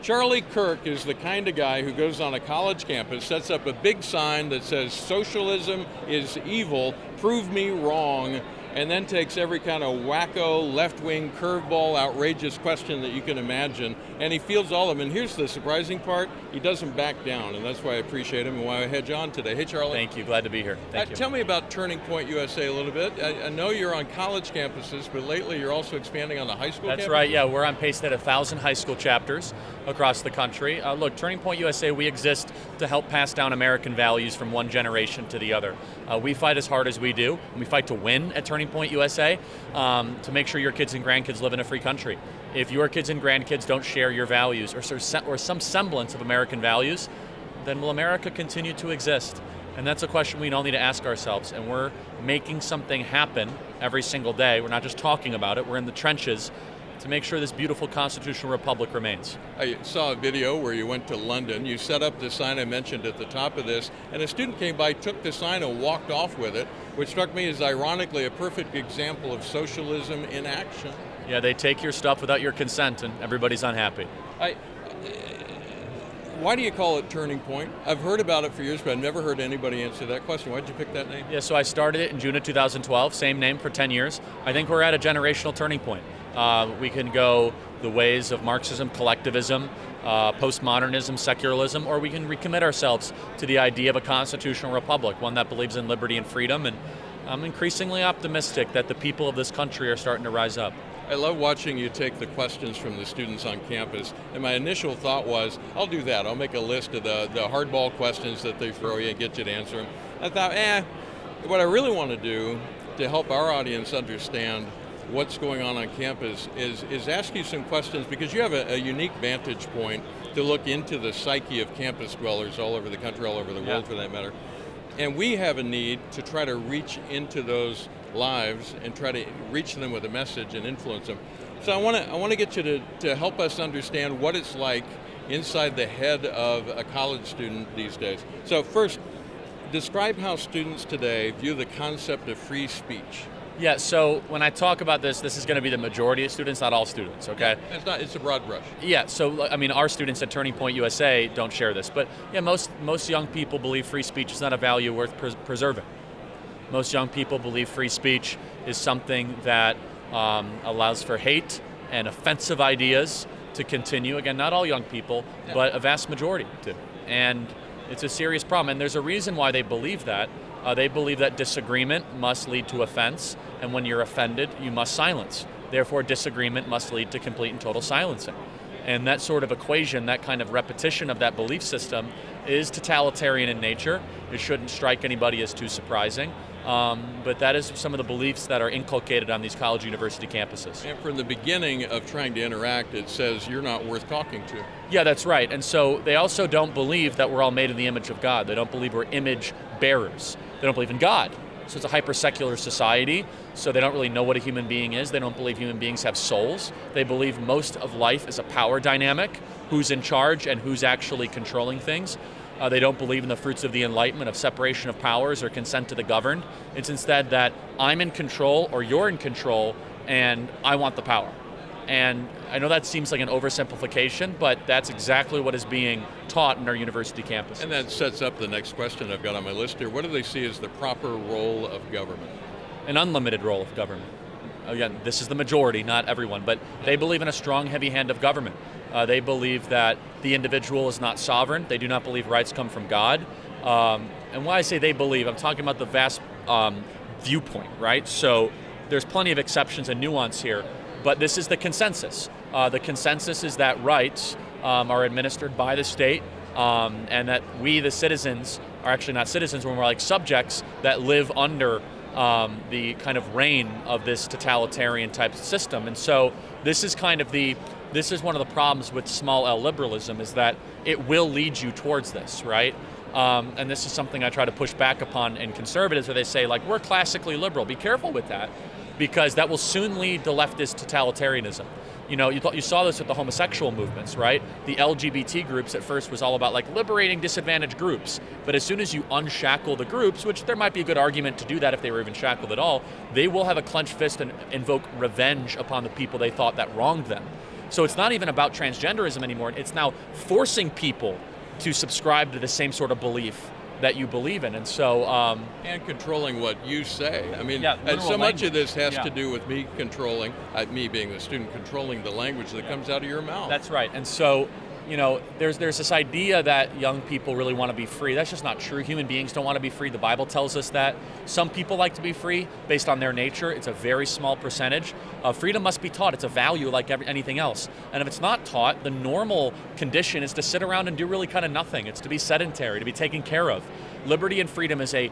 Charlie Kirk is the kind of guy who goes on a college campus, sets up a big sign that says socialism is evil, prove me wrong, and then takes every kind of wacko, left-wing, curveball, outrageous question that you can imagine, and he fields all of them. And here's the surprising part, he doesn't back down, and that's why I appreciate him and why I had you on today. Hey, Charlie. Thank you, glad to be here. Thank you. Tell me about Turning Point USA a little bit. I know you're on college campuses, but lately you're also expanding on the high school That's campuses? right, yeah, we're on pace at 1,000 high school chapters across the country. Look, Turning Point USA, we exist to help pass down American values from one generation to the other. We fight as hard as we do, and we fight to win at Turning Point USA to make sure your kids and grandkids live in a free country. If your kids and grandkids don't share your values or some semblance of American values, then will America continue to exist? And that's a question we all need to ask ourselves, and we're making something happen every single day. We're not just talking about it, we're in the trenches to make sure this beautiful constitutional republic remains. I saw a video where you went to London, you set up the sign I mentioned at the top of this, and a student came by, took the sign and walked off with it, which struck me as ironically a perfect example of socialism in action. Yeah, they take your stuff without your consent and everybody's unhappy. Why do you call it Turning Point? I've heard about it for years, but I've never heard anybody answer that question. Why did you pick that name? Yeah, so I started it in June of 2012, same name for 10 years. I think we're at a generational turning point. We can go the ways of Marxism, collectivism, postmodernism, secularism, or we can recommit ourselves to the idea of a constitutional republic, one that believes in liberty and freedom, and I'm increasingly optimistic that the people of this country are starting to rise up. I love watching you take the questions from the students on campus, and my initial thought was, I'll do that. I'll make a list of the hardball questions that they throw you and get you to answer them. I thought, what I really want to do to help our audience understand what's going on campus is ask you some questions, because you have a unique vantage point to look into the psyche of campus dwellers all over the country, all over the world for that matter. And we have a need to try to reach into those lives and try to reach them with a message and influence them. So I want to get you to help us understand what it's like inside the head of a college student these days. So first, describe how students today view the concept of free speech. Yeah, so when I talk about this is going to be the majority of students, not all students, okay? It's a broad brush. Yeah, so I mean, our students at Turning Point USA don't share this, but yeah, most young people believe free speech is not a value worth preserving. Most young people believe free speech is something that allows for hate and offensive ideas to continue. Again, not all young people, but a vast majority do. And it's a serious problem, and there's a reason why they believe that. They believe that disagreement must lead to offense, and when you're offended, you must silence. Therefore, disagreement must lead to complete and total silencing. And that sort of equation, that kind of repetition of that belief system is totalitarian in nature. It shouldn't strike anybody as too surprising. But that is some of the beliefs that are inculcated on these college university campuses. And from the beginning of trying to interact, it says you're not worth talking to. Yeah, that's right. And so they also don't believe that we're all made in the image of God. They don't believe we're image bearers. They don't believe in God. So it's a hyper-secular society, so they don't really know what a human being is. They don't believe human beings have souls. They believe most of life is a power dynamic, who's in charge and who's actually controlling things. They don't believe in the fruits of the Enlightenment of separation of powers or consent to the governed. It's instead that I'm in control or you're in control and I want the power. And I know that seems like an oversimplification, but that's exactly what is being taught in our university campuses. And that sets up the next question I've got on my list here. What do they see as the proper role of government? An unlimited role of government. Again, this is the majority, not everyone, but they believe in a strong, heavy hand of government. They believe that the individual is not sovereign. They do not believe rights come from God. And why I say they believe, I'm talking about the vast viewpoint, right? So there's plenty of exceptions and nuance here, but this is the consensus. The consensus is that rights are administered by the state, and that we, the citizens, are actually not citizens, we're more like subjects that live under the kind of reign of this totalitarian type system. And so this is one of the problems with small L liberalism, is that it will lead you towards this, right? And this is something I try to push back upon in conservatives, where they say, like, we're classically liberal. Be careful with that, because that will soon lead to leftist totalitarianism. You know, you saw this with the homosexual movements, right? The LGBT groups at first was all about like liberating disadvantaged groups. But as soon as you unshackle the groups, which there might be a good argument to do that if they were even shackled at all, they will have a clenched fist and invoke revenge upon the people they thought that wronged them. So it's not even about transgenderism anymore. It's now forcing people to subscribe to the same sort of belief that you believe in. And so... and controlling what you say. I mean, yeah, so much of this has yeah. to do with me controlling, me being the student, controlling the language that comes out of your mouth. That's right. And so, there's this idea that young people really want to be free. That's just not true. Human beings don't want to be free. The Bible tells us that. Some people like to be free based on their nature. It's a very small percentage. Freedom must be taught. It's a value like anything else. And if it's not taught, the normal condition is to sit around and do really kind of nothing. It's to be sedentary, to be taken care of. Liberty and freedom is a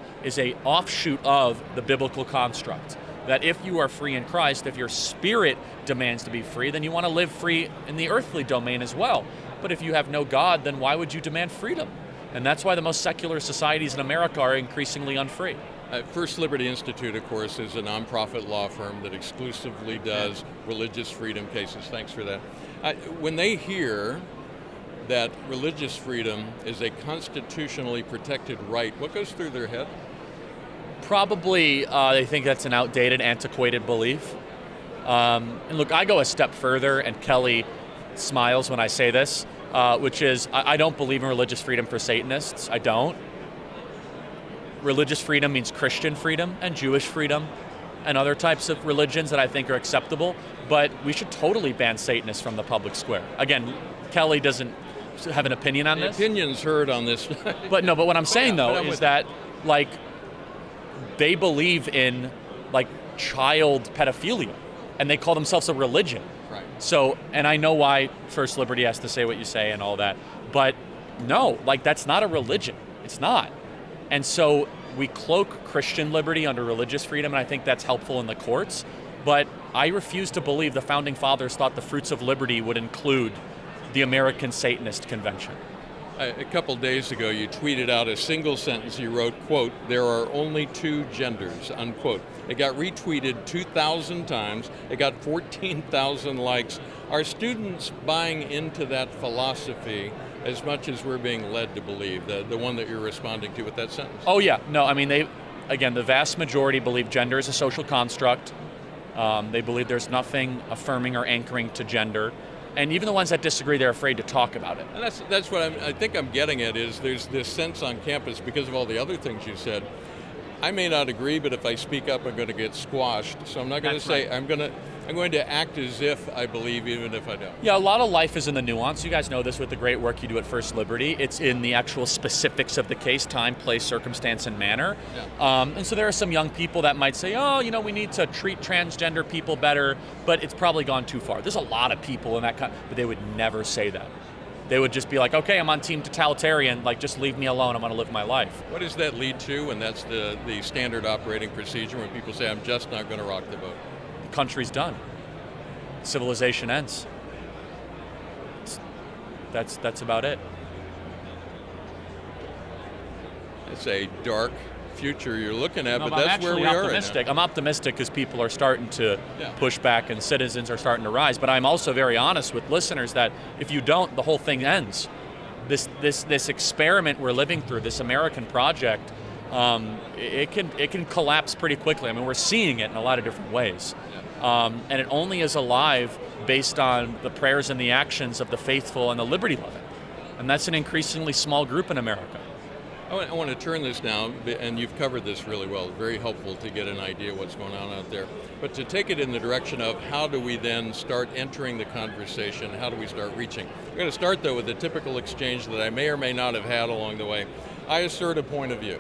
offshoot of the biblical construct. That if you are free in Christ, if your spirit demands to be free, then you want to live free in the earthly domain as well. But if you have no God, then why would you demand freedom? And that's why the most secular societies in America are increasingly unfree. First Liberty Institute, of course, is a nonprofit law firm that exclusively does religious freedom cases. Thanks for that. When they hear that religious freedom is a constitutionally protected right, what goes through their head? Probably they think that's an outdated, antiquated belief. And look, I go a step further, and Kelly smiles when I say this, which is I don't believe in religious freedom for Satanists. I don't. Religious freedom means Christian freedom and Jewish freedom and other types of religions that I think are acceptable, but we should totally ban Satanists from the public square. Again, Kelly doesn't have an opinion on this. Opinions heard on this. But what I'm saying though is that they believe in child pedophilia, and they call themselves a religion. Right. So, and I know why First Liberty has to say what you say and all that, but no, that's not a religion. It's not. And so we cloak Christian liberty under religious freedom, and I think that's helpful in the courts, but I refuse to believe the Founding Fathers thought the fruits of liberty would include the American Satanist Convention. A couple days ago, you tweeted out a single sentence. You wrote, quote, "There are only two genders," unquote. It got retweeted 2,000 times. It got 14,000 likes. Are students buying into that philosophy as much as we're being led to believe, the one that you're responding to with that sentence? Oh, yeah. No, I mean, the vast majority believe gender is a social construct. They believe there's nothing affirming or anchoring to gender. And even the ones that disagree, they're afraid to talk about it. And that's what I think I'm getting at is there's this sense on campus, because of all the other things you said, I may not agree, but if I speak up, I'm going to get squashed. So I'm not going to say, right. I'm going to act as if I believe, even if I don't. Yeah, a lot of life is in the nuance. You guys know this with the great work you do at First Liberty. It's in the actual specifics of the case, time, place, circumstance, and manner. Yeah. And so there are some young people that might say, we need to treat transgender people better, but it's probably gone too far. There's a lot of people in that but they would never say that. They would just be like, okay, I'm on team totalitarian, just leave me alone, I'm going to live my life. What does that lead to when that's the standard operating procedure, when people say, I'm just not going to rock the boat? The country's done. Civilization ends. That's about it. It's a dark future you're looking at, no, but that's where we are right now. I'm optimistic because people are starting to push back and citizens are starting to rise. But I'm also very honest with listeners that if you don't, the whole thing ends. This experiment we're living through, this American project, it can collapse pretty quickly. I mean, we're seeing it in a lot of different ways. And it only is alive based on the prayers and the actions of the faithful and the liberty-loving. And that's an increasingly small group in America. I want to turn this now, and you've covered this really well. Very helpful to get an idea of what's going on out there. But to take it in the direction of how do we then start entering the conversation? How do we start reaching? We're going to start, though, with a typical exchange that I may or may not have had along the way. I assert a point of view.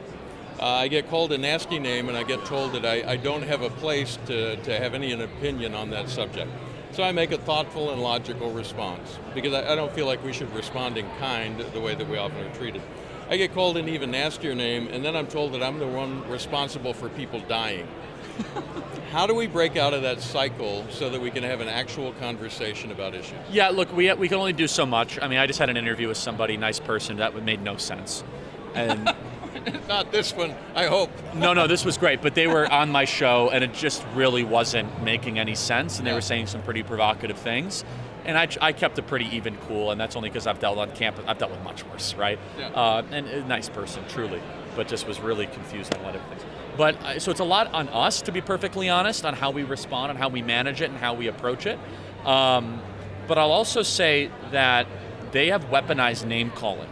I get called a nasty name, and I get told that I don't have a place to have any opinion on that subject. So I make a thoughtful and logical response, because I don't feel like we should respond in kind the way that we often are treated. I get called an even nastier name, and then I'm told that I'm the one responsible for people dying. How do we break out of that cycle so that we can have an actual conversation about issues? Yeah, look, we can only do so much. I mean, I just had an interview with somebody, nice person, that made no sense. And not this one, I hope. No, this was great, but they were on my show, and it just really wasn't making any sense, and they were saying some pretty provocative things. And I kept it pretty even cool, and that's only because I've dealt on campus. I've dealt with much worse, right? Yeah. And a nice person, truly, but just was really confused on a lot of things. But so it's a lot on us, to be perfectly honest, on how we respond and how we manage it and how we approach it. But I'll also say that they have weaponized name calling.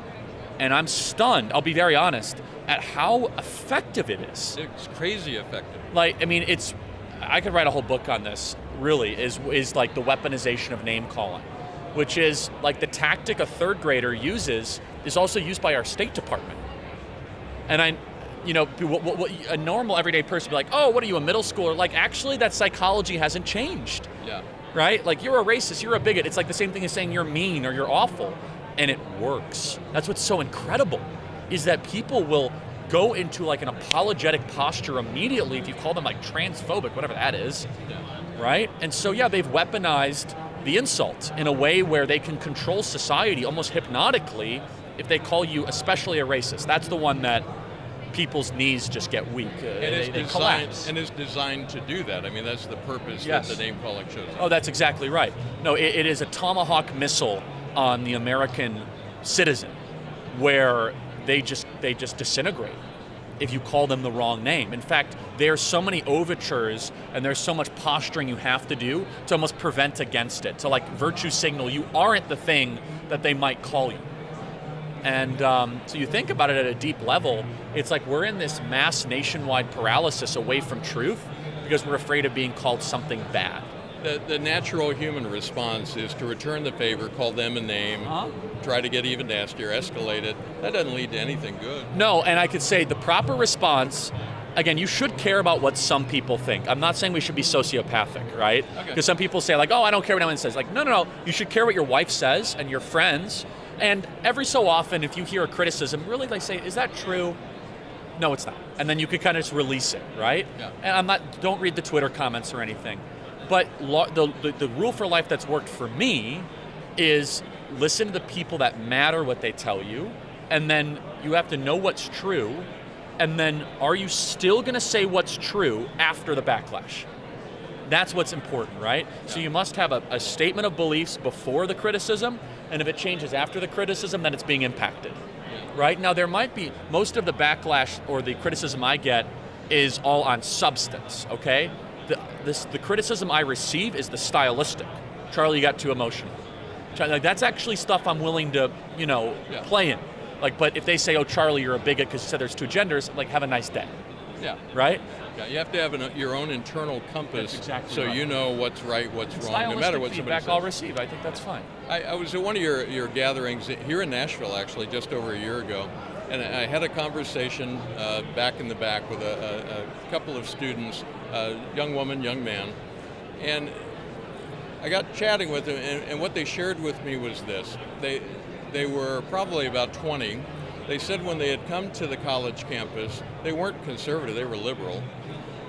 And I'm stunned, I'll be very honest, at how effective it is. It's crazy effective. Like, I mean, I could write a whole book on this, really, is like the weaponization of name calling, which is like the tactic a third grader uses is also used by our State Department. And a normal everyday person would be like, oh, what are you, a middle schooler? Like, actually, that psychology hasn't changed. Yeah. Right? Like, you're a racist, you're a bigot. It's like the same thing as saying you're mean or you're awful. And it works. That's what's so incredible, is that people will go into like an apologetic posture immediately if you call them like transphobic, whatever that is, right? And so yeah, they've weaponized the insult in a way where they can control society almost hypnotically if they call you especially a racist. That's the one that people's knees just get weak. They collapse. And it's designed to do that. I mean, that's the purpose Yes. that the name calling shows. Oh, that's exactly right. No, it is a tomahawk missile on the American citizen where they just disintegrate if you call them the wrong name. In fact, there's so many overtures and there's so much posturing you have to do to almost prevent against it, to like virtue signal you aren't the thing that they might call you. And so you think about it at a deep level, it's like we're in this mass nationwide paralysis away from truth because we're afraid of being called something bad. The natural human response is to return the favor, call them a name, try to get even nastier, escalate it. That doesn't lead to anything good. No, and I could say the proper response, again, you should care about what some people think. I'm not saying we should be sociopathic, right? Because some people say like, oh, I don't care what anyone says. Like, no. You should care what your wife says and your friends. And every so often, if you hear a criticism, really they say, is that true? No, it's not. And then you could kind of just release it, right? Yeah. And don't read the Twitter comments or anything. But the rule for life that's worked for me is listen to the people that matter what they tell you, and then you have to know what's true, and then are you still going to say what's true after the backlash? That's what's important, right? Yeah. So you must have a statement of beliefs before the criticism, and if it changes after the criticism, then it's being impacted, right? Now there might be, most of the backlash or the criticism I get is all on substance, okay? The criticism I receive is the stylistic. Charlie, you got too emotional. Like, that's actually stuff I'm willing to, play in. Like, but if they say, oh, Charlie, you're a bigot because you said there's two genders, like, have a nice day. Yeah. Right? Yeah, you have to have your own internal compass, so right. You know what's right, what's wrong, no matter what somebody says. I'll receive. I think that's fine. I was at one of your gatherings here in Nashville, actually, just over a year ago, and I had a conversation back in the back with a couple of students, young woman, young man, and I got chatting with them, and what they shared with me was this. They were probably about 20. They said when they had come to the college campus, they weren't conservative, they were liberal.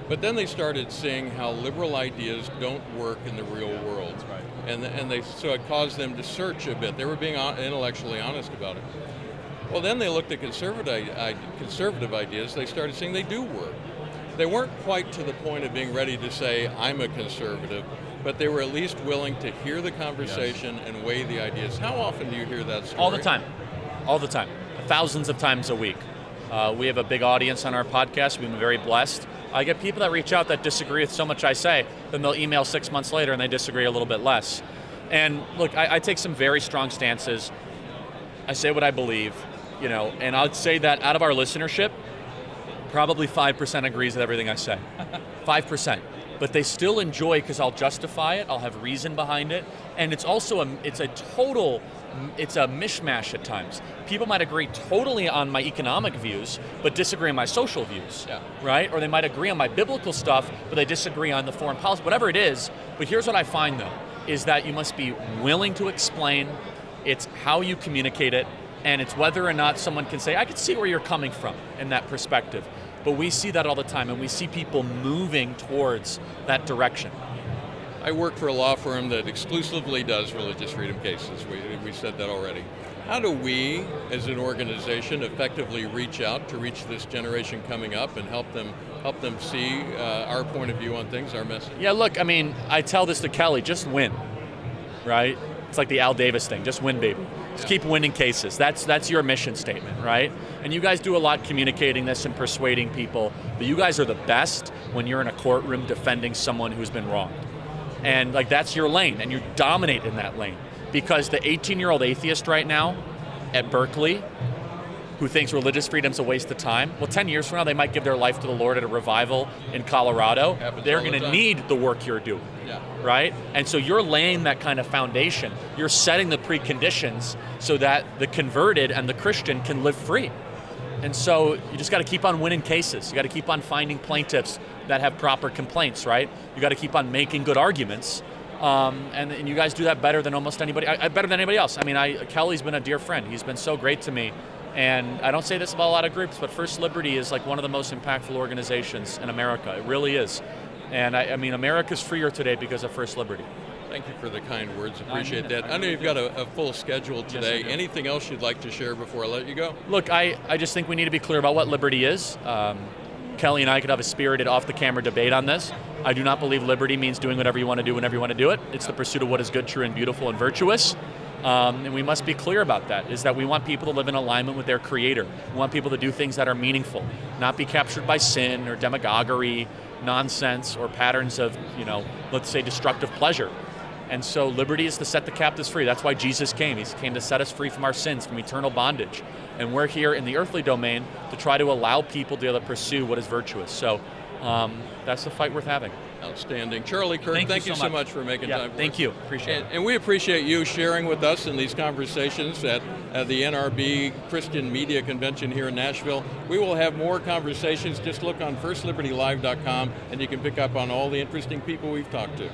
But then they started seeing how liberal ideas don't work in the real world. Right. So it caused them to search a bit. They were being intellectually honest about it. Well, then they looked at conservative ideas. They started seeing they do work. They weren't quite to the point of being ready to say, I'm a conservative, but they were at least willing to hear the conversation and weigh the ideas. How often do you hear that story? All the time. All the time. Thousands of times a week. We have a big audience on our podcast. We've been very blessed. I get people that reach out that disagree with so much I say, then they'll email 6 months later and they disagree a little bit less. And look, I take some very strong stances. I say what I believe, and I'd say that out of our listenership, probably 5% agrees with everything I say. 5%. But they still enjoy because I'll justify it, I'll have reason behind it, and it's also it's a mishmash at times. People might agree totally on my economic views, but disagree on my social views, right? Or they might agree on my biblical stuff, but they disagree on the foreign policy, whatever it is. But here's what I find though, is that you must be willing to explain, it's how you communicate it, and it's whether or not someone can say, I can see where you're coming from in that perspective. But we see that all the time, and we see people moving towards that direction. I work for a law firm that exclusively does religious freedom cases. We said that already. How do we, as an organization, effectively reach out to reach this generation coming up and help them see our point of view on things, our message? Yeah, look, I tell this to Kelly, just win, right? It's like the Al Davis thing, just win, baby. Just keep winning cases. That's your mission statement, right? And you guys do a lot communicating this and persuading people, but you guys are the best when you're in a courtroom defending someone who's been wronged. And like that's your lane, and you dominate in that lane. Because the 18-year-old atheist right now at Berkeley who thinks religious freedom's a waste of time, well, 10 years from now, they might give their life to the Lord at a revival in Colorado. They're going to need the work you're doing, right? And so you're laying that kind of foundation. You're setting the preconditions so that the converted and the Christian can live free. And so you just got to keep on winning cases. You got to keep on finding plaintiffs that have proper complaints, right? You got to keep on making good arguments. And you guys do that better than almost anybody, better than anybody else. I mean, Kelly's been a dear friend. He's been so great to me. And I don't say this about a lot of groups, but First Liberty is like one of the most impactful organizations in America. It really is. And I mean, America's freer today because of First Liberty. Thank you for the kind words. Appreciate that. I know you've got a full schedule today. Yes, anything else you'd like to share before I let you go? Look, I just think we need to be clear about what liberty is. Kelly and I could have a spirited off-the-camera debate on this. I do not believe liberty means doing whatever you want to do whenever you want to do it. It's the pursuit of what is good, true, and beautiful, and virtuous. And we must be clear about that, is that we want people to live in alignment with their Creator. We want people to do things that are meaningful, not be captured by sin or demagoguery, nonsense, or patterns of, let's say destructive pleasure. And so liberty is to set the captives free. That's why Jesus came. He came to set us free from our sins, from eternal bondage. And we're here in the earthly domain to try to allow people to be able to pursue what is virtuous. So that's the fight worth having. Outstanding. Charlie Kirk, thank you so much for making time for us. Thank you. Appreciate it. And we appreciate you sharing with us in these conversations at the NRB Christian Media Convention here in Nashville. We will have more conversations. Just look on firstlibertylive.com and you can pick up on all the interesting people we've talked to.